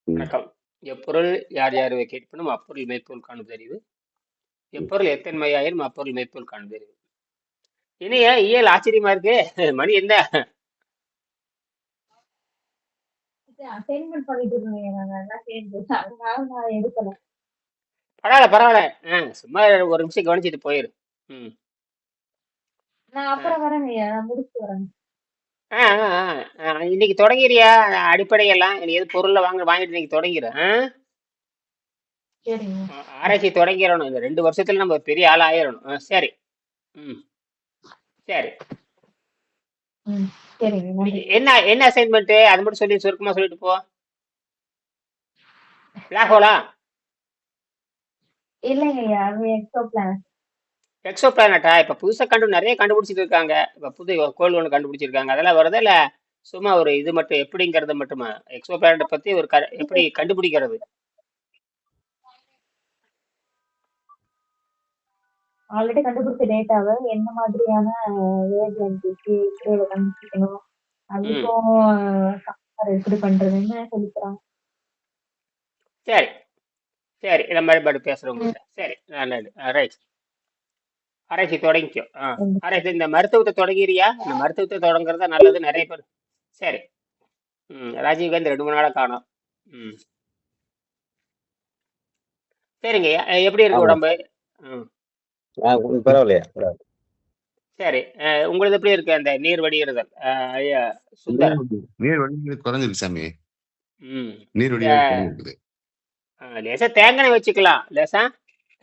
ம். வணக்கம். எப்பொருள் யார் யார் கேட்பினும் அப்பொருள் மெய்ப்பொருள் காணுதறிவு. எப்பொருள் எத்தன்மையாயினும் அப்பொருள் மெய்ப்பொருள் காணுதறிவு. இனிய இயல் ஆச்சரியமா இருக்கு. மணி என்ன? அசைன்மெண்ட் பண்ணிட்டு இருந்தீங்க நாங்க எல்லாம் சேர்ந்து அதனால நான் எடுக்கல. பரவாயில்ல பரவாயில்ல. சும்மா ஒரு நிமிஷம் கவனிச்சுட்டு போயிரு. ம். நான் ஆ, அப்புறம் வரேங்கய்யா, நான் முடிச்சுட்டு வரேன். ஆ, ஆ, இன்னைக்கு தொடங்கிறியா? அடிப்படையெல்லாம் நீ எது பொருளை வாங்கிட்டு இன்னைக்கு தொடங்கிடு. சரிங்க. ஆராய்ச்சி தொடங்கிடணும். இந்த 2 வருஷத்துல நம்ம பெரிய ஆள் ஆயிரணும். சரி. ம். சரி. ம். சரிங்க, இன்னைக்கு நன்றி. என்ன என்ன அசைன்மெண்ட் அது மட்டும் சொல்லி சுருக்கமா சொல்லிட்டு போ. பிளாக் ஹோலா? இல்லைங்கய்யா, அது எக்ஸோ பிளான். எக்ஸோ பிளானட்டா? இப்ப புதுசா நிறைய கண்டுபிடிச்சிட்டு இருக்காங்க. இப்ப புது கோள் ஒன்று கண்டுபிடிச்சிருக்காங்க. அதெல்லாம் வருதா இல்ல சும்மா ஒரு இது மட்டும் எப்படிங்கிறது மட்டுமா? எக்ஸோ பிளானட் பத்தி ஒரு எப்படி கண்டுபிடிக்கிறது? ஆல்ரெடி கண்டுபிடிச்ச டேட்டாவை என்ன மாதிரியான வேவ் லென்த்துக்கு கண்டுபிடிக்கணும், ம். அதுக்கும் எப்படி பண்றதுன்னு சொல்லித்தராங்க. சரி சரி, இந்த மாதிரி பாட்டு பேசுறவங்க கிட்ட சரி. ரைட். ஆராய்ச்சி தொடங்கிக்கோ. ம். ஆராய்ச்சி இந்த மருத்துவத்தை தொடங்கிறியா? இந்த மருத்துவத்தை தொடங்குறதா நல்லது, நிறைய பேர். சரி. ராஜீவ்காந்தி 2 3 நாளா காணோம். ம். சரிங்க. எப்படி இருக்கு ஆமா. உடம்பு? ம். பரவாயில்லையா? பரவாயில்ல. சரி. உங்களுக்கு எப்படி இருக்கு அந்த நீர் வடிகிறதல்? ஐயா சுந்தர். நீர் வடிகிறது குறைஞ்சிருக்கு சாமி. ம். நீர் இந்த வடிகிறது குறைஞ்சிருக்குது. லேசா தேங்காய் வச்சுக்கலாம். லேசா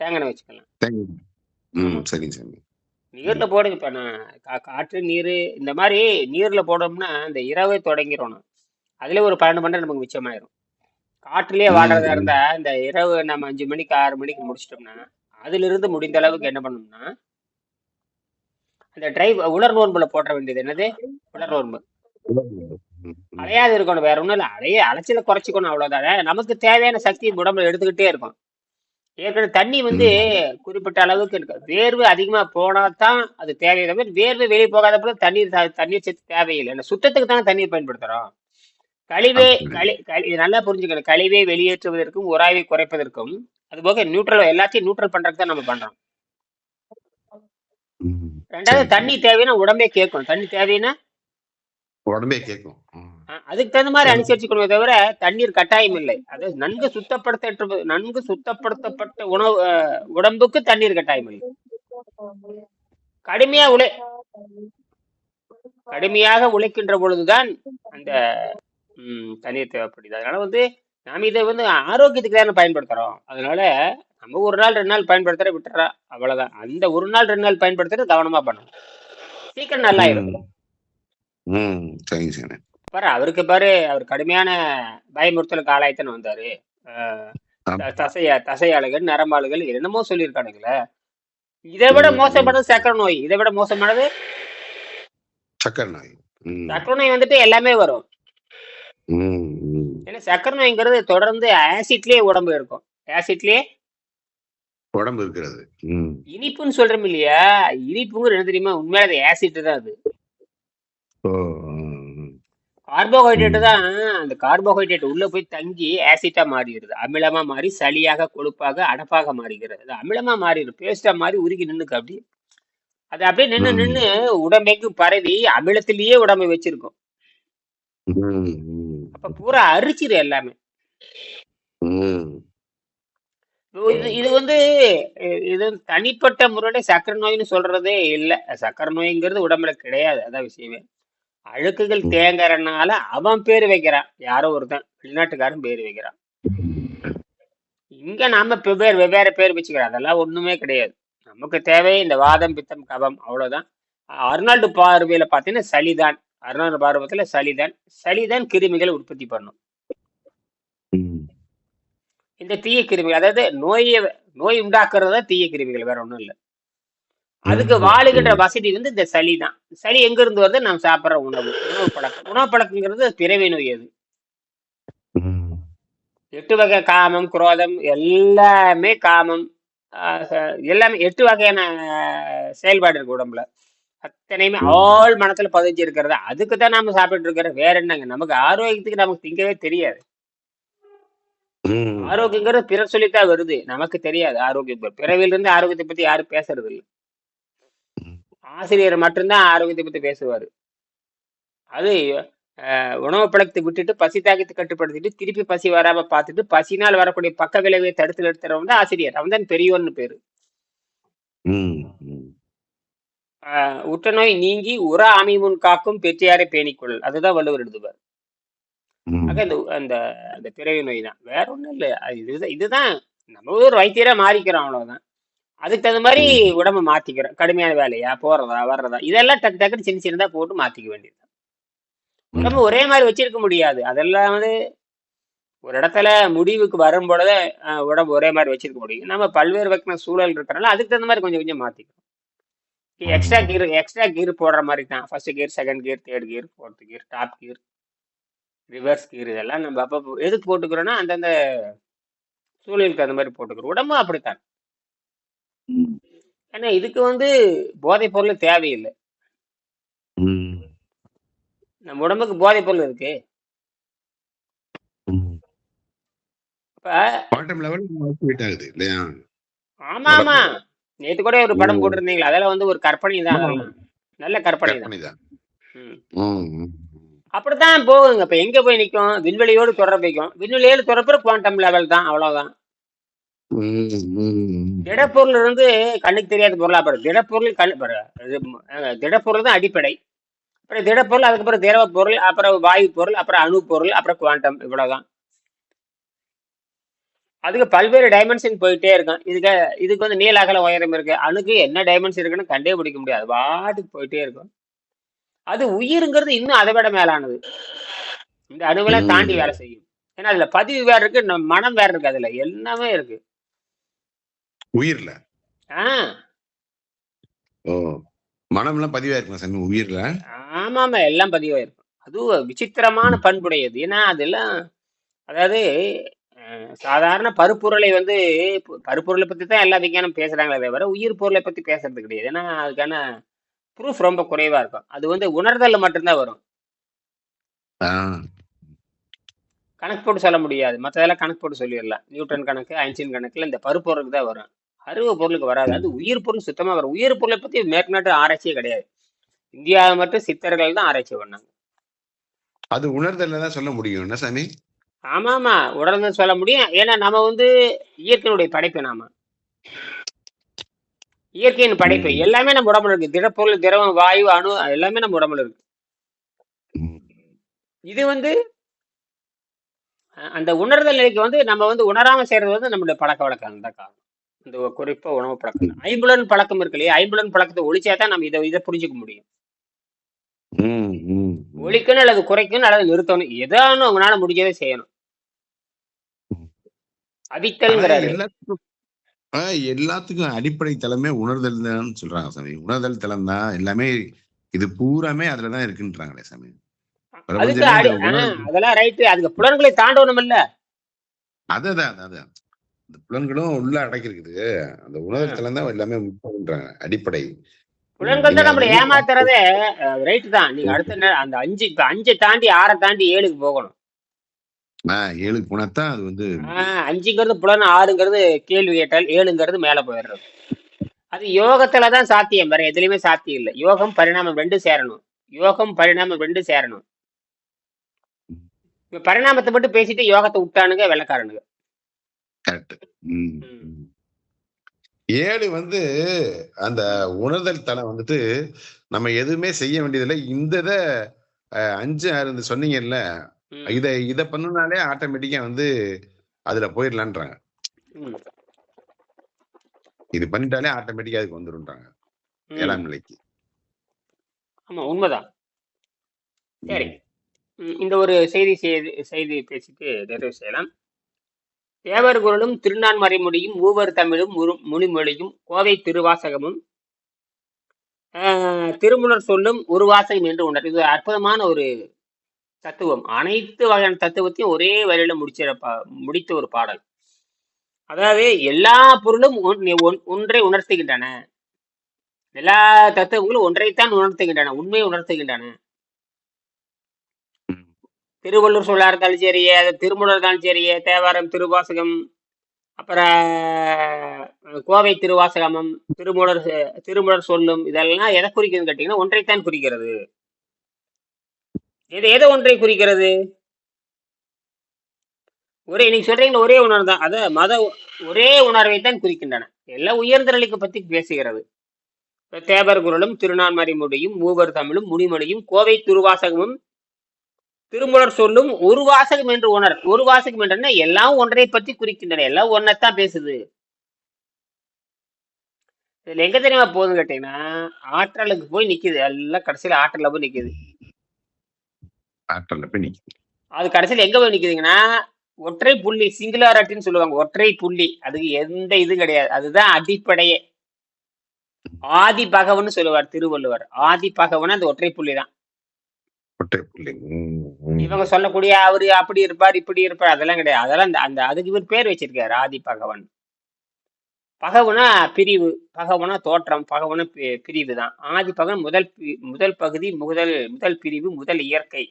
தேங்காய் வச்சுக்கலாம். தேங்க்யூ. ஆமா. சரிங்க சாமி. நீர்ல போடுங்க. இப்ப நான் காற்று நீர் இந்த மாதிரி நீர்ல போடணும்னா இந்த இரவே தொடங்கிடணும். அதுல ஒரு 12 மணி நேரம் நமக்கு மிச்சமாயிரும். காற்றுலயே ம், வாடுறதா ம், இருந்தா இந்த இரவு நம்ம 5 மணிக்கு 6 மணிக்கு முடிச்சிட்டோம்னா அதுல இருந்து முடிந்த அளவுக்கு என்ன பண்ணணும்னா அந்த உலர் நோன்புல போட வேண்டியது என்னது? உலர் நோன்பு. ம், ம், அலையாது இருக்கணும். வேற ஒண்ணும் இல்லை. அலைச்சலை குறைச்சிக்கணும், அவ்வளவுதானே. நமக்கு தேவையான சக்தி உடம்புல எடுத்துக்கிட்டே இருக்கும். ஏற்கனவே தண்ணி ம், குறிப்பிட்ட அளவுக்கு இருக்கு. வேர்வை அதிகமா போனா தான் அது தேவையை தவிர வேர்வை வெளியே போகாதப்ப தண்ணீர் சத்து தேவையில்லை. என்ன சுத்தத்துக்கு தானே தண்ணீர் பயன்படுத்துறோம். கழிவே ஆமா சாமி. இது நல்லா புரிஞ்சுக்கணும். கழிவை வெளியேற்றுவதற்கும் உராய்வை குறைப்பதற்கும் அதுபோக நியூட்ரல் எல்லாத்தையும் நியூட்ரல் பண்றதுக்கு தான் நம்ம பண்றோம். ம், ரெண்டாவது சரி சாமி. தண்ணி தேவைன்னா உடம்பே கேட்கும். தண்ணி தேவைன்னா உடம்பே கேட்கும். அதுக்கு தகுந்த மாதிரி அனுசரிச்சுக்கணுமே தவிர தண்ணீர் கட்டாயம் இல்லை. அது நன்கு சுத்தப்படுத்தப்பட்ட உணவு உடம்புக்கு தண்ணீர் கட்டாயம் இல்லை. கடுமையா உழை கடுமையாக உழைக்கின்ற பொழுதுதான் அந்த தண்ணீர் தேவைப்படுது. அதனால நாம இதை ஆரோக்கியத்துக்கு தானே பயன்படுத்துறோம். அதனால நம்ம 1 நாள் 2 நாள் பயன்படுத்துற விட்டுறா, அவ்வளவுதான். அந்த 1 நாள் 2 நாள் பயன்படுத்துறது கவனமா பண்ணணும். சீக்கிரம் நல்லாயிரும். சரிங்க சாமி. பாரு அவருக்கு அவர் கடுமையான பயமுறுத்தலுக்கு ஆளாய்த்தானே வந்தாரு. தசையாளுகள் நரம்பாளுகள் என்னமோ சொல்லியிருக்கானுங்களே. இதை விட மோசமானது சக்கரை நோய். இதை விட மோசமானது சக்கரை நோய். சக்கரை நோய் எல்லாமே வரும். ஏன்னா சக்கரை நோய்ங்கிறது தொடர்ந்து ஆசிட்லயே உடம்பு இருக்கும். ஆசிட்லயே உடம்பு இருக்கிறது. இனிப்புன்னு சொல்றோம் இல்லையா? இனிப்புங்கிற என்ன தெரியுமா? உண்மையில அது ஆசிட் தான். அது கார்போஹைட்ரேட் தான். அந்த கார்போஹைட்ரேட் உள்ள போய் தங்கி ஆசிட்டா மாறிடுது. அமிலமா மாறி சளியாக கொழுப்பாக அடப்பாக மாறுகிறது. அது அமிலமா மாறிடும். பேஸ்டா மாறி உருகி நின்னுக்கு அப்படி. அது அப்படியே நின்று உடம்பைக்கும் பரவி அமிலத்திலேயே உடம்பை வச்சிருக்கும். அப்ப பூரா அரிச்சிரு எல்லாமே. இது இது தனிப்பட்ட முறையில சக்கரை நோய்னு சொல்றதே இல்லை. சக்கரை நோய்ங்கிறது உடம்புல கிடையாது. அதான் விஷயமே. அழுக்குகள் தேங்கறனால அவன் பேரு வைக்கிறான். யாரோ ஒருத்தன் வெளிநாட்டுக்காரன் பேரு வைக்கிறான். இங்க நாம வெவ்வேறு பேர் வச்சுக்கிறோம். அதெல்லாம் ஒண்ணுமே கிடையாது. நமக்கு தேவை இந்த வாதம் பித்தம் கபம், அவ்வளவுதான். அர்னால்டு பார்வையில பாத்தீங்கன்னா சளிதான். அர்னால்டு பார்வத்துல சளிதான் கிருமிகளை உற்பத்தி பண்ணும். இந்த தீய கிருமிகள், அதாவது நோய் உண்டாக்குறதா தீய கிருமிகள், வேற ஒண்ணும் இல்லை. அதுக்கு வாழுகின்ற வசதி இந்த சளிதான். சளி எங்க இருந்து வருது? நாம் சாப்பிட்ற உணவு பழக்கங்கிறது பிறவி நோய். அது 8 வகை காமம் குரோதம் எல்லாமே எல்லாமே 8 வகையான செயல்பாடு இருக்கு உடம்புல. அத்தனையுமே ஆள் மனத்துல பதிஞ்சு இருக்கிறதா. அதுக்கு தான் நாம சாப்பிட்டு இருக்கிறோம். வேற என்னங்க? நமக்கு ஆரோக்கியத்துக்கு நமக்கு திங்கவே தெரியாது. ம். ஆரோக்கியங்கிறது பிறர் சொல்லித்தான் வருது, நமக்கு தெரியாது. ஆரோக்கியம் பிறவிலிருந்து ஆரோக்கியத்தை பத்தி யாரும் பேசுறது இல்லை. ம். ஆசிரியர் மட்டும்தான் ஆரோக்கியத்தை பத்தி பேசுவாரு. அது உணவு பழக்கத்தை விட்டுட்டு பசி தாக்கத்தை கட்டுப்படுத்திட்டு திருப்பி பசி வராம பார்த்துட்டு பசினால் வரக்கூடிய பக்க விளைவை தடுத்து நிறுத்துறவன் தான் ஆசிரியர். அவன் தான் பெரியவன்னு பேரு. ம். ம். உற்ற நோய் நீங்கி உற அமைமுன் காக்கும் பெற்றியாரை பேணிக்கொள், அதுதான் வள்ளுவர் எழுதுவார். ம். ஆக இந்த அந்த அந்த பிறவி நோய் தான், வேற ஒண்ணும் இல்லை. இதுதான் நம்ம ஒரு வைத்தியரா மாறிக்கிறோம், அவ்வளவுதான். அதுக்கு தகுந்த மாதிரி ம். உடம்ப மாத்திக்கிறோம். கடுமையான வேலையா போறதா வர்றதா இதெல்லாம் டக்கு டக்குன்னு சின்ன சின்னதா போட்டு மாத்திக்க வேண்டியது. ம். உடம்பு ஒரே மாதிரி வச்சிருக்க முடியாது. அதெல்லாம் வந்து ஒரு இடத்துல முடிவுக்கு வரும் பொழுது உடம்பு ஒரே மாதிரி வச்சிருக்க முடியும். நம்ம பல்வேறு வகையான சூழல் இருக்கிறனால அதுக்கு தகுந்த மாதிரி கொஞ்சம் கொஞ்சம் மாத்திக்கணும். எக்ஸ்ட்ரா கீர் போடுற மாதிரி தான். First gear, second gear, third gear, fourth gear, top gear, reverse gear, இதெல்லாம் நம்ம அப்போ எதுக்கு போட்டுக்கிறோம்னா அந்தந்த சூழலுக்கு அந்த மாதிரி போட்டுக்கிறோம். உடம்பும் அப்படித்தான். ம். ஏன்னா இதுக்கு வந்து போதைப் பொருள் தேவையில்லை. ம். நம்ம உடம்புக்கு போதைப் பொருள் இருக்கு. ம். இப்ப பாட்டம் லெவல் மோட்டிவேட் ஆகுது இல்லையா ஆமா ஆமா, உடம்பு? நேத்து கூட ஒரு படம் ம். போட்டிருந்தீங்களா, அதெல்லாம் வந்து ஒரு கற்பனை தான். ஆமா. அதெல்லாம் நல்ல கற்பனை தான். கற்பனை தான். ம். ம். ம். அப்படித்தான் போகுங்க. இப்ப எங்க போய் நிக்கும்? விண்வெளியோடு தொடர்பு வைக்கும். விண்வெளியோடு தொடர்பு குவாண்டம் லெவல் தான், அவ்வளவுதான். ம். ம். திடப்பொருள் இருந்து கண்ணுக்கு தெரியாத பொருளா பாரு. திடப்பொருள் திடப்பொருள் தான் அடிப்படை. அப்புறம் திடப்பொருள், அதுக்கப்புறம் திரவ பொருள், அப்புறம் வாயு பொருள், அப்புறம் அணு பொருள், அப்புறம் குவாண்டம், இவ்வளவுதான். அதுக்கு பல்வேறு டைமென்ஷன் போயிட்டே இருக்கும். இதுக்கு வந்து நீள அகல உயரம் இருக்கு. அணுக்கு என்ன டைமென்ஷன் இருக்குன்னு கண்டே பிடிக்க முடியாது, பாட்டுக்கு போயிட்டே இருக்கும். அது உயிருங்கிறது இன்னும் அதை விட மேலானது. இந்த அணுவெல்லாம் தாண்டி ம். வேலை செய்யும். ஏன்னா அதுல பதிவு வேற இருக்கு, நம்ம மனம் வேற இருக்கு, அதுல எல்லாமே இருக்கு. உயிர்ல ஆஹ் ஓ மனம்லாம் பதிவா இருக்குமா சாமி உயிர்ல? ஆமாமா, எல்லாம் பதிவாயிருக்கும். அதுவும் விசித்திரமான ம். பண்புடையது. ஏன்னா அதெல்லாம், அதாவது சாதாரண பருப்பொருளை வந்து பருப்பொருளை பத்தி தான் எல்லா விஞ்ஞானம் பேசுறாங்களே தவிர உயிர் பொருளை பத்தி பேசுறது கிடையாது. ஏன்னா அதுக்கான ப்ரூஃப் ரொம்ப குறைவா இருக்கும். அது வந்து உணர்தல்ல மட்டும்தான் வரும். ஆ. கணக்கு போட்டு சொல்ல முடியாது. மற்றதெல்லாம் கணக்கு போட்டு சொல்லிடலாம். நியூட்டன் கணக்கு, ஐன்ஸ்டீன் கணக்குல இந்த பருப்பொருளுக்கு தான் வரும். அறிவு பொருளுக்கு வராது. அது ம். உயிர் பொருள் சுத்தமா வரும். உயிர் பொருளை பத்தி மேற்நாட்டு ஆராய்ச்சியே கிடையாது. இந்தியாவை மட்டும் சித்தர்கள் தான் ஆராய்ச்சி பண்ணாங்க. அது உணர்தல்ல தான் சொல்ல முடியும் என்ன சாமி? ஆமாமா, உடனே சொல்ல முடியும். ஏன்னா நம்ம வந்து இயற்கையினுடைய படைப்பு. நாம இயற்கையின் படைப்பு ம். எல்லாமே நம்ம உடம்புல இருக்கு. திடப்பொருள், திரவம், வாயு, அணு எல்லாமே நம்ம உடம்புல இருக்கு. ம். இது வந்து அந்த உணர்தல் நிலைக்கு வந்து நம்ம வந்து உணராம செய்யறது வந்து நம்மளுடைய பழக்க வழக்கம் தான் காரணம். இந்த குறிப்பா உணவு பழக்கம் தான். ஐம்புலன் பழக்கம் இருக்கு இல்லையா, ஐம்புலன் பழக்கத்தை ஒழிச்சாதான் நம்ம இதை புரிஞ்சுக்க முடியும். ம். ம். ம். ஒழிக்கணும் அல்லது குறைக்கணும் அல்லது நிறுத்தணும், ஏதாவது உங்களால முடிஞ்சதை செய்யணும். ம். ஆனா அவித்தல்ங்கிறாரு. எல்லாத்துக்கும் அடிப்படை தளமே உணர்தல் தான் சொல்றாங்க சாமி. உணர்தல் தளம் தான் எல்லாமே. இது பூராமே அதுலதான் இருக்குன்றாங்களே சாமி. அதுக்கு பிரபஞ்சமே இந்த உணர்வு. அதெல்லாம் ரைட்டு. அதுக்கு புலன்களை தாண்டணும் இல்ல. அதான் இந்த புலன்களும் உள்ள அடக்கிருக்குது. அந்த உணர்தல் தளம் தான் எல்லாமே முக்கியம்ன்றாங்க, அடிப்படை. புலன்கள் நீங்க தான் நம்மளை உணர்வு ஏமாத்துறதே. ரைட்டு தான். நீங்க அடுத்த அந்த 5 தாண்டி 6 தாண்டி 7க்கு போகணும். 7க்கு போனாதான் அது வந்து 5ங்கிறது புலன், 6ங்கிறது கேள்வி கேட்டல், 7ங்கிறது மேல போயிடுறது. அது யோகத்துலதான் சாத்தியம், வேற எதுலயுமே சாத்தியம் இல்லை. யோகம் பரிணாமம் ரெண்டும் சேரணும். இப்ப பரிணாமத்தை மட்டும் பேசிட்டு யோகத்தை விட்டானுங்க வெள்ளக்காரனுங்க. கரெக்ட். 7 வந்து அந்த உணர்தல் தளம் வந்துட்டு நம்ம எதுவுமே செய்ய வேண்டியதில்லை. இந்த 5 6 சொன்னீங்கல்ல, இத பண்ணனாலே ஆட்டோமேட்டிக்கா வந்து அதுல போயிடலான்றாங்க. இது பண்ணிட்டாலே ஆட்டோமேட்டிக்கா அதுக்கு வந்துருன்றாங்க 7ஆம் நிலைக்கு. ஆமா, உண்மைதான். சரி, இந்த ஒரு செய்தி பேசிட்டு நிறைவு செய்யலாம். தேவர் குரலும் திருநான்மறை மொழியும் மூவர் தமிழும் முனிமொழியும் கோவை திருவாசகமும் திருமுனர் சொல்லும் ஒரு வாசகம் என்று உணர். இது அற்புதமான ஒரு தத்துவம். அனைத்து வகையான தத்துவத்தையும் ஒரே வரையில முடித்த ஒரு பாடல். அதாவது எல்லா பொருளும் ஒன்றை உணர்த்துகின்றன. எல்லா தத்துவங்களும் ஒன்றைத்தான் உணர்த்துகின்றன, உண்மையை உணர்த்துகின்றன. திருவள்ளுவர் சொல்லா இருந்தாலும் சரி, திருமூலர் இருந்தாலும் சரி, தேவாரம், திருவாசகம், அப்புறம் கோவை திருவாசகமும், திருமூலர் சொல்லும், இதெல்லாம் எதை குறிக்குதுன்னு கேட்டீங்கன்னா ஒன்றைத்தான் குறிக்கிறது. எதை ஒன்றை குறிக்கிறது? நீங்க சொல்றீங்க ஒரே உணர்வு தான். அத ஒரே உணர்வை தான் குறிக்கின்றன. எல்லாம் உயர்ந்த நிலைக்கு பத்தி பேசுகிறது. தேவர் குரலும், திருநான்மறை மொழியும், மூவர் தமிழும், முனிமொழியும், கோவை திருவாசகமும், திருமூலர் சொல்லும் ஒரு வாசகம் என்று ஒரு வாசகம் என்றா எல்லாம் ஒன்றை பற்றி குறிக்கின்றன. எல்லாம் ஒன்னத்தான் பேசுது. இதுல எங்க தெரியுமா போகுதுன்னு கேட்டீங்கன்னா ஆற்றலுக்கு போய் நிக்குது. எல்லாம் கடைசியில ஆற்றல போய் நிக்குது. அது கடைசியில எங்க போய் நிக்குதுங்கன்னா ஒற்றை புள்ளி, சிங்குலாரிட்டின்னு சொல்லுவாங்க. ஒற்றை புள்ளி, அதுக்கு எந்த இது கிடையாது. அதுதான் அடிப்படையே. ஆதி பகவன் சொல்லுவார் திருவள்ளுவர். ஆதி பகவன் அந்த ஒற்றை புள்ளி தான். இவங்க சொல்லக்கூடிய அவரு அப்படி இருப்பார் இப்படி இருப்பார் அதெல்லாம் கிடையாது. அதெல்லாம் அந்த அதுக்கு இவர் பேர் வச்சிருக்காரு ஆதி பகவன். பகவனா பிரிவு, பகவனா தோற்றம், பகவனா பிரிவு தான். ஆதி பகவன் முதல் பகுதி, முதல் பிரிவு, முதல் இயற்கை.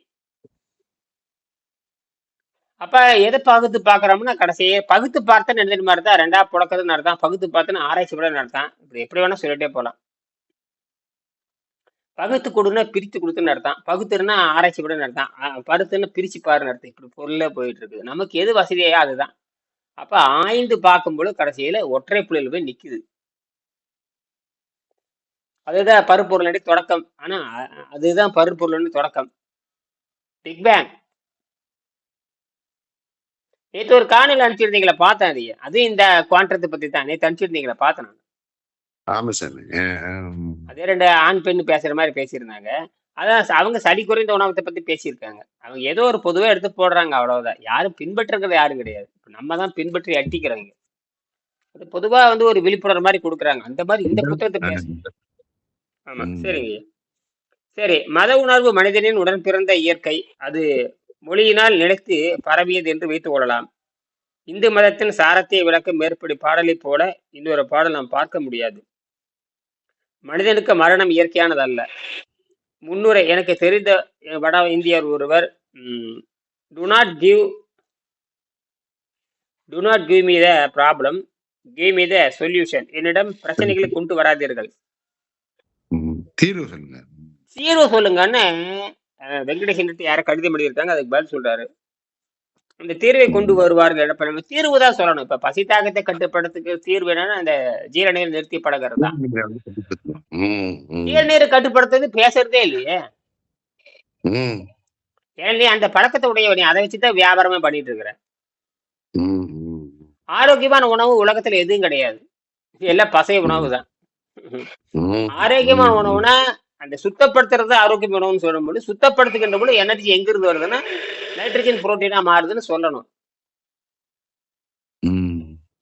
அப்ப எதை பகுத்து பாக்குறோம்னா கடைசியே பகுத்து பார்த்தா நினைந்த மாதிரி தான். ரெண்டா புழக்கிறது நடத்தான், பகுத்து பார்த்தா ஆராய்ச்சி கூட நடத்தான். இப்படி எப்படி வேணா சொல்லிட்டே போலாம். பகுத்து கொடுன்னா பிரித்து கொடுத்துன்னு நடத்தான், பகுத்துன்னா ஆராய்ச்சி கூட நடத்தான், படுத்துன்னு பிரிச்சு பாரு நடத்த. இப்படி பொருளே போயிட்டு இருக்குது. நமக்கு எது வசதியா அதுதான். அப்ப ஆய்ந்து பார்க்கும்போது கடைசியில ஒற்றை புள்ளியில் போய் நிக்குது. அதுதான் பருப்பொருளடி தொடக்கம். ஆனா அதுதான் பருப்பொருளடி தொடக்கம். Big bang. நேற்று ஒரு காணொலி அனுப்பிச்சிருந்தீங்களா? பார்த்தேன். அது இந்த குவாண்டத்தை பத்தி தான் நேற்று அனுப்பிச்சிருந்தீங்களா? பார்த்தேன் நான். அதே ரெண்டு ஆண் பெண் பேசுற மாதிரி பேசியிருந்தாங்க. அதான் அவங்க சளி குறைந்த உணவத்தை பத்தி பேசியிருக்காங்க. அவங்க ஏதோ ஒரு பொதுவா எடுத்து போடுறாங்க, அவ்வளவுதான். யாரும் பின்பற்றுறது யாரும் கிடையாது. நம்ம தான் பின்பற்றி அட்டிக்கிறோங்க. அது பொதுவா ஒரு விழிப்புணர்வு மாதிரி கொடுக்குறாங்க. அந்த மாதிரி இந்த புத்தகத்தை பேச. ஆமா, சரிங்க. சரி, மத உணர்வு மனிதனின் உடன் பிறந்த இயற்கை. அது மொழியினால் நிலைத்து பரவியது என்று வைத்துக் கொள்ளலாம். இந்து மதத்தின் சாரத்தை விளக்க மேற்படி பாடலை போல இன்னொரு பாடல் நாம் பார்க்க முடியாது. மனிதனுக்கு மரணம் இயற்கையானது அல்ல. முன்னுரை. எனக்கு தெரிந்த வட இந்தியர் ஒருவர், to not give me the problem, give me the solution. என்னிடம் பிரச்சனைகளை கொண்டு வராதீர்கள், தீர்வு சொல்லுங்கன்னு வெங்கடேசன் யார கடிதம் எழுதியிருக்காங்க. அதுக்கு பதில் சொல்றாரு, அந்த தீர்வை கொண்டு வருவார்கள். தீர்வு தான் சொல்லணும். இப்ப பசி தாகத்தை கட்டுப்படுத்துக்கு தீர்வு என்னன்னா அந்த ஜீரநீர் நிறுத்தி பழகிறது தான். ஜீரநீரை கட்டுப்படுத்துறது பேசுறதே இல்லையே. ஏன் அந்த பழக்கத்தை உடையவனே அதை வச்சுதான் வியாபாரமே பண்ணிட்டு இருக்கிறேன். ஆரோக்கியமான உணவு உலகத்துல எதுவும் கிடையாது. எல்லாம் பசை உணவு தான். ஆரோக்கியமான உணவுனா அந்த சுத்தப்படுத்துறது ஆரோக்கியம் உணவுன்னு சொல்லும்போது, சுத்தப்படுத்துகின்ற போது எனர்ஜி எங்க இருந்து வருதுன்னா நைட்ரஜன் புரோட்டீனா மாறுதுன்னு சொல்லணும்.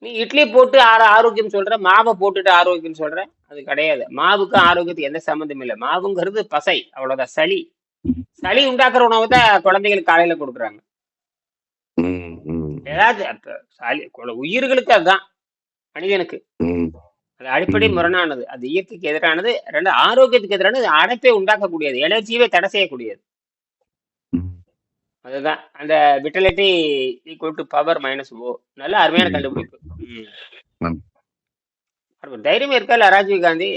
நீ இட்லி போட்டு ஆரோக்கியம் சொல்ற, மாவை போட்டுட்டு ஆரோக்கியம் சொல்ற, அது கிடையாது. மாவுக்கும் ஆரோக்கியத்துக்கு எந்த சம்மந்தம் இல்லை. மாவுங்கிறது பசை, அவ்வளவுதான். சளி உண்டாக்குற உணவு தான் குழந்தைகளுக்கு காலையில கொடுக்குறாங்க. ஏதாவது உயிர்களுக்கு அதுதான், மனிதனுக்கு அது அடிப்படை முரணானது. அது இயற்கைக்கு எதிரானது. ரெண்டு ஆரோக்கியத்துக்கு எதிரானது. அடைப்பை உண்டாக்கக்கூடியது, எனர்ஜியவே தடை செய்யக்கூடியது. அதுதான் அந்த vitality equal to power minus O. நல்ல அருமையான கண்டுபிடிப்பு. தைரியமே இருக்கல ராஜீவ் காந்தி.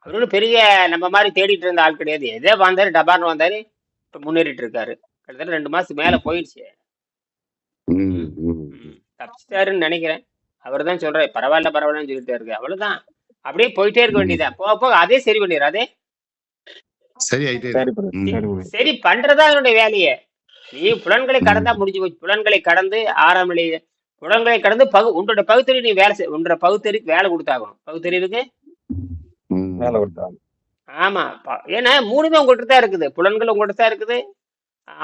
அவரோட பெரிய நம்ம மாதிரி தேடிட்டு இருந்த ஆள் கிடையாது. எதே வந்தாரு, டபார்னு வந்தாரு, இப்ப முன்னேறிட்டு இருக்காரு. கிட்டத்தட்ட 2 மாசத்துக்கு மேல போயிடுச்சு. தப்பிச்சிட்டாருன்னு நினைக்கிறேன். அவர் தான் சொல்றாரு, பரவாயில்லன்னு சொல்லிட்டு இருக்கு. அவ்வளவுதான், அப்படியே போயிட்டே இருக்க வேண்டியதான். போக போக அதே சரி பண்ணிடுற. அதே சரி பண்றதா அதனுடைய வேலையே. நீ புலன்களை கடந்தா முடிஞ்சு போச்சு. புலன்களை கடந்து 6ஆம் நிலை, புலன்களை கடந்து உன்னோட பகுத்தறிவு நீ வேலை உன்னோட பகுத்தறிவுக்கு வேலை கொடுத்தாகணும். பகுத்தறிவுக்கு வேலை கொடுத்தாகணும். ஆமா, ஏன்னா 3மே உங்கள்கிட்ட தான் இருக்குது. புலன்கள் உங்கள்கிட்ட தான் இருக்குது,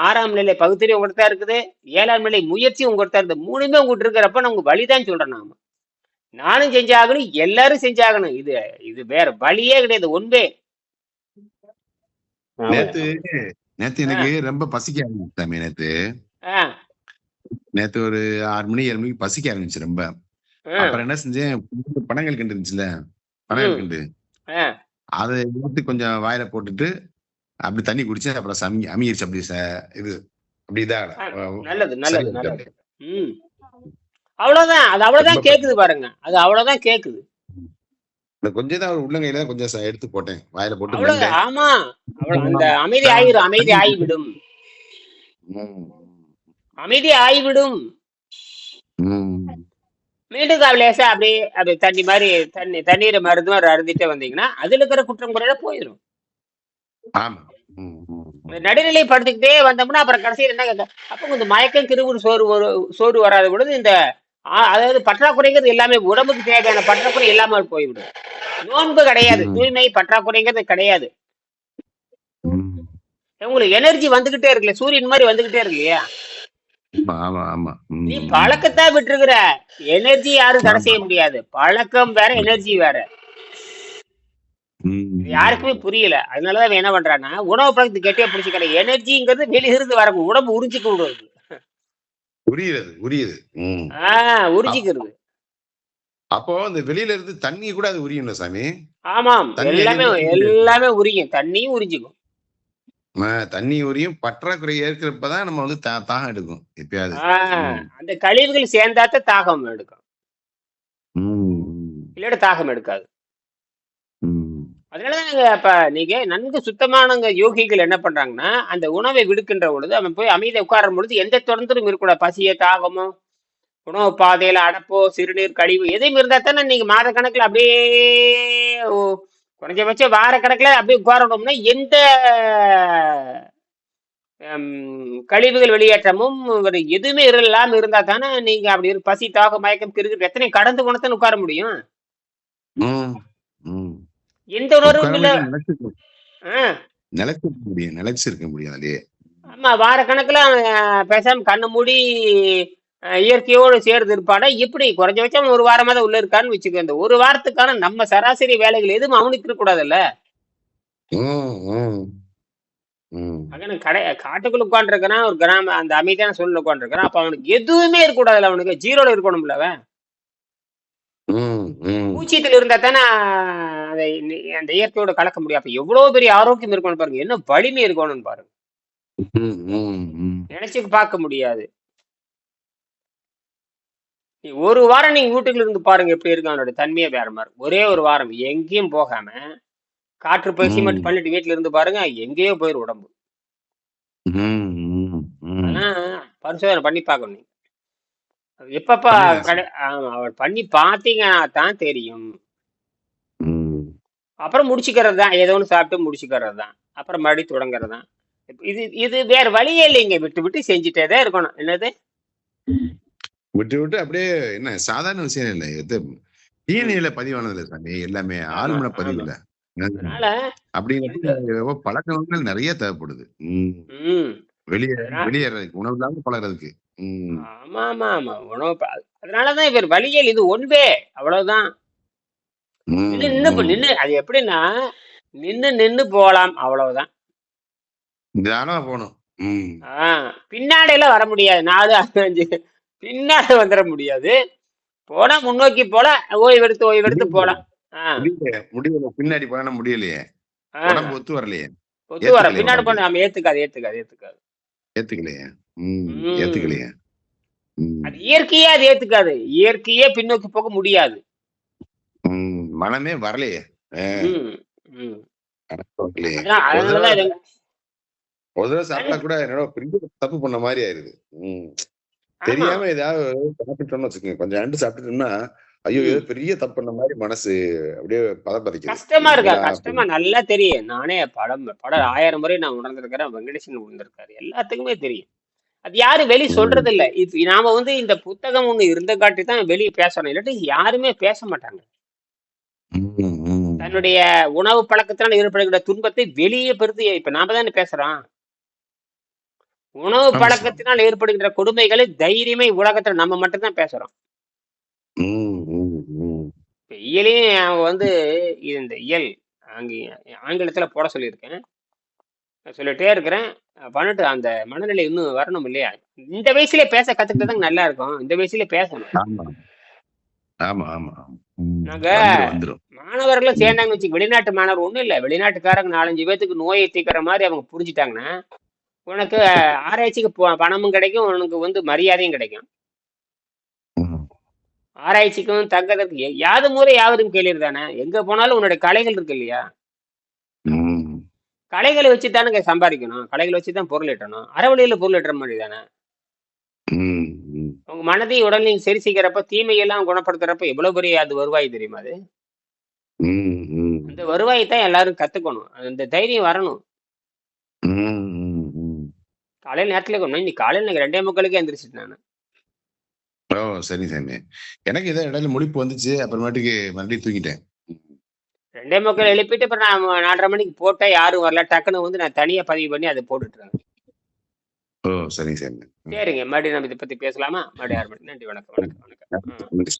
6ஆம் நிலை பகுத்தறிவு உங்கள்கிட்ட தான் இருக்குது, 7ஆம் நிலை முயற்சி உங்கள்கிட்ட தான் இருக்குது. 3மே உங்கள்கிட்ட இருக்கிறப்ப நமக்கு வழிதான் சொல்றேன். நானும் செஞ்சாகணும், எல்லாரும் செஞ்சாகணும். இது வேற வழியே கிடையாது. ஒன்றே நேத்து எனக்கு ரொம்ப பசிக்க ஆரம்பிச்சாமே. நேத்து ஒரு 6 மணி 7 மணிக்கு பசிக்க ஆரம்பிச்சு ரொம்ப. அப்புறம் என்ன செஞ்சேன், பனங்கள் கண்டு இருந்துச்சுல, பனங்கள் கண்டு அதை எடுத்து கொஞ்சம் வாயில போட்டுட்டு அப்படி தண்ணி குடிச்சேன். அப்புறம் அமியிருச்சு. அப்படி இது அப்படிதான் நல்லது நல்லது சரியா நல்லது. இருக்காது. அவ்வளவுதான். அது அவ்வளவுதான் ரொம்ப கேக்குது பாருங்க. அது அவ்வளவுதான் கேக்குது. கொஞ்சம் தான் ஒரு உள்ளங்கையில கொஞ்சம் எடுத்து போட்டேன். வாயில போட்டு அவ்வளவு. மெண்டேன். ஆமா, அவ்வளவு. அந்த அமைதி ஆயிரும். அமைதி ஆகிவிடும். அமைதி ஆகிவிடும். மீண்டும் லேசா அப்படியே அப்படி தண்ணி மாதிரி தண்ணீரை மருந்து அருந்திட்டு வந்தீங்கன்னா அதுல இருக்கிற குற்றம் குறைய போயிடும். ஆமா. நடுநிலை படுத்துக்கிட்டே வந்தோம்னா அப்புறம் கடைசியில் என்ன, அப்ப கொஞ்சம் மயக்கம் கிருவுறு சோறு வராத பொழுது இந்த அதாவது பற்றாக்குறைங்கிறது எல்லாமே உடம்புக்கு தேவையான பற்றாக்குறை இல்லாமல் போய்விடும். நோன்பு கிடையாது, தூய்மை பற்றாக்குறைங்கிறது கிடையாது. உங்களுக்கு எனர்ஜி வந்துகிட்டே இருக்குல்ல, சூரியன் மாதிரி வந்துகிட்டே இருக்கு இல்லையா. நீ பழக்கத்தா விட்டுருக்குற, எனர்ஜி யாரும் தடை செய்ய முடியாது. பழக்கம் வேற, எனர்ஜி வேற. யாருக்குமே புரியல. அதனாலதான் என்ன பண்றான்னா உணவு பழக்கத்தை கெட்டியா பிடிச்சிக்கிற. எனர்ஜிங்கிறது வெளியிருந்து வர உடம்பு உறிஞ்சிக்க விடுறது. உறிஞ்சிக்கிறது. அப்போ இந்த வெளியில இருந்து தண்ணி கூட அது உரியணும் சாமி. ஆமாம், எல்லாமே உரியும். தண்ணியும் உறிஞ்சிக்கும். தண்ணி உரியும். பற்றாக்குறை ஏற்கிறப்பதான் நம்ம வந்து தாகம் எடுக்கும். எப்பயாவது அந்த கழிவுகள் சேர்ந்தாத்த தாகம் எடுக்கும், இல்லாட தாகம் எடுக்காது. அதனாலதான் நீங்க நன்கு சுத்தமானவங்க யோகிகள் என்ன பண்றாங்கன்னா அந்த உணவை விடுக்கின்ற பொழுது அவன் போய் அமைதியை உட்காரும் பொழுது எந்த தொடர்ந்தும் இருக்கக்கூடாது. பசியோ தாகமோ உணவு பாதையில அடப்போ சிறுநீர் கழிவு எதையும் இருந்தா தானே நீங்க மாத கணக்குல அப்படியே குறைஞ்சபட்சம் வார கணக்குல அப்படியே உட்காரணும்னா எந்த கழிவுகள் வெளியேற்றமும் எதுவுமே இல்லாம இருந்தா தானே நீங்க அப்படி பசி தாகம் மயக்கம் கிருக்கு எத்தனை கடந்து போனத்தானே உட்கார முடியும். எந்த உணர்வும் இல்ல, நிலைச்சிருக்க முடியாது. ஆமா, வார கணக்குல பேசாம கண்ணு மூடி இயற்கையோடு சேர்ந்து இருப்பானா. இப்படி குறைஞ்சபட்சம் ஒரு வாரமா தான் உள்ள இருக்கான்னு வச்சுக்கோ. இந்த ஒரு வாரத்துக்கான நம்ம சராசரி வேலைகள் எதுவும் அவனுக்கு இருக்க கூடாதுல்ல. காட்டுக்குள்ள உட்காந்துருக்கான் ஒரு கிராம அந்த அமைதியான சூழ்நிலை உட்காந்துருக்கான். அப்ப அவனுக்கு எதுவுமே இருக்கக்கூடாதுல்ல, அவனுக்கு ஜீரோல இருக்கணும்ல. அவன் பூச்சியத்தில் இருந்தா தானே அந்த இயற்கையோட கலக்க முடியும். அப்ப எவ்வளவு பெரிய ஆரோக்கியம் இருக்கணும் பாருங்க, என்ன வலிமை இருக்கணும்னு பாருங்க. நினைச்சு பார்க்க முடியாது. ஒரு வாரம் நீங்க வீட்டுக்குள்ள இருந்து பாருங்க எப்படி இருக்கு அவனோட தன்மையை வேற மாதிரி. ஒரே ஒரு வாரம் எங்கேயும் போகாம காற்று பயிற்சி மட்டும் பண்ணிட்டு வீட்டுல இருந்து பாருங்க, எங்கேயோ போயிரு உடம்பு. பரிசோதனை பண்ணி பார்க்கணும் நீங்க. எப்பப்பா அவர் பண்ணி பாத்தீங்கன்னா தான் தெரியும். அப்புறம் முடிச்சுக்கிறது தான், ஏதோ ஒன்று சாப்பிட்டு முடிச்சுக்கிறது தான். அப்புறம் மறுபடியும் தொடங்குறது தான். இது வேற வழியே இல்லைங்க. விட்டு விட்டு செஞ்சுட்டேதான் இருக்கணும். என்னது விட்டு விட்டு அப்படியே என்ன சாதாரண விஷயம் இல்லை. டிஎன்ஏல பதிவானது இல்லை சாமி, எல்லாமே ஆளுமன பதிவு இல்லை. அப்படிங்கிற பழக்கங்கள் நிறைய தேவைப்படுது. வெளியேறதுக்கு, உணவு இல்லாம பழகிறதுக்கு. ஆமா ஆமா ஆமா, உணவு. அதனாலதான் இவர் வழியல் இது ஒன்பே, அவ்வளவுதான். நின்னு அது எப்படின்னா நின்னு போகலாம், அவ்வளவுதான். போகணும். பின்னாடி எல்லாம் வர முடியாது. 4, 5 பின்னாடி வந்துட முடியாது. போனா முன்னோக்கி போல, ஓய்வெடுத்து போலாம். முடியல, பின்னாடி போனா முடியலையே, ஒத்து வரலையே, ஒத்து வர பின்னாடி போன நம்ம ஏத்துக்கலையே. அது இயற்கையே அது ஏத்துக்காது. இயற்கையே பின்னோக்கி போக முடியாது. மனமே வரலையே. ஒரு தடவை சாப்பிட்டா கூட என்னோட பெரிய தப்பு பண்ண மாதிரி ஆயிருது. தெரியாம ஏதாவது சாப்பிட்டோம்னு வச்சுக்கோங்க, கொஞ்சம் அண்டு சாப்பிட்டுட்டோம்னா ஐயோ ஏதோ பெரிய தப்பு பண்ண மாதிரி மனசு அப்படியே பதப்பதிக்குது. கஷ்டமா இருக்கா? கஷ்டமா நல்லா தெரியும். நானே படம் 1000 முறை நான் உணர்ந்திருக்கிறேன். வெங்கடேசன் உணர்ந்திருக்காரு. எல்லாத்துக்குமே தெரியும். அது யாரும் வெளியே சொல்றது இல்ல. இப்ப நாம இந்த புத்தகம் ஒண்ணு இருந்த காட்டி தான் வெளியே பேசணும். இல்லாட்டி யாருமே பேச மாட்டாங்க. தன்னுடைய உணவு பழக்கத்தினால் ஏற்படுகிற துன்பத்தை வெளியே பெருத்து இப்ப நாம தானே பேசுறோம். உணவு பழக்கத்தினால் ஏற்படுகின்ற கொடுமைகளை தைரியமே உலகத்துல நம்ம மட்டும்தான் பேசுறோம். இயலையும் இந்த இயல் ஆங்கிலத்துல போட சொல்லியிருக்கேன், சொல்லிட்டே இருக்கிறேன். பண்ணிட்டு அந்த மனநிலை இன்னும் வரணும் இல்லையா? இந்த வயசுல பேச கத்துக்கிட்டதாங்க நல்லா இருக்கும். இந்த வயசுல பேசணும். ஆமா ஆமா ஆமா. நாங்க வந்துரும் மாணவர்களும் சேர்ந்தாங்கன்னு வச்சு, வெளிநாட்டு மாணவர் ஒண்ணும் இல்ல, வெளிநாட்டுக்காரங்க 4-5 பேத்துக்கு நோயை தீர்க்கிற மாதிரி அவங்க புரிஞ்சுட்டாங்கன்னா உனக்கு ஆராய்ச்சிக்கு பணமும் கிடைக்கும், உனக்கு வந்து மரியாதையும் கிடைக்கும். ம். ஆராய்ச்சிக்கும் தங்கறதுக்கு யாது முறை யாவரும் கேளீர் தானே. எங்க போனாலும் உன்னுடைய கலைகள் இருக்கு இல்லையா, ம். கலைகளை வச்சு தானே சம்பாதிக்கணும், கலைகளை வச்சு தான் பொருள் ஈட்டணும். அறவழியில பொருள் ஈட்டுற மாதிரி தானே. ம். ம். உங்க மனதையும் உடலையும் சரி செய்கிறப்ப, தீமையெல்லாம் குணப்படுத்துறப்ப எவ்வளவு பெரிய அது வருவாய் தெரியுமா அது. ம். ம். அந்த வருவாயை தான் எல்லாரும் கத்துக்கணும், அந்த தைரியம் வரணும். ம். ம். ம். காலையில் நேரத்துல இன்னைக்கு காலையில் எனக்கு 2:45 எந்திரிச்சிட்டு நான். ஓ சரி சாமி. எனக்கு இதை இடையில முடிப்பு வந்துச்சு, அப்புறமேட்டுக்கு மறுபடியும் தூங்கிட்டேன். 2:45 எழுப்பிட்டு அப்புறம் நான் 4:30 மணிக்கு போட்டேன், யாரும் வரல. டக்குன்னு வந்து நான் தனியா பதிவு பண்ணி அதை போட்டுட்டுறேன். ஓ சரிங்க சாமி. சரிங்க, மறுபடியும் நம்ம இதை பத்தி பேசலாமா? மறுபடியும் 6 மணிக்கு. நன்றி, வணக்கம் வணக்கம் வணக்கம். நன்றி.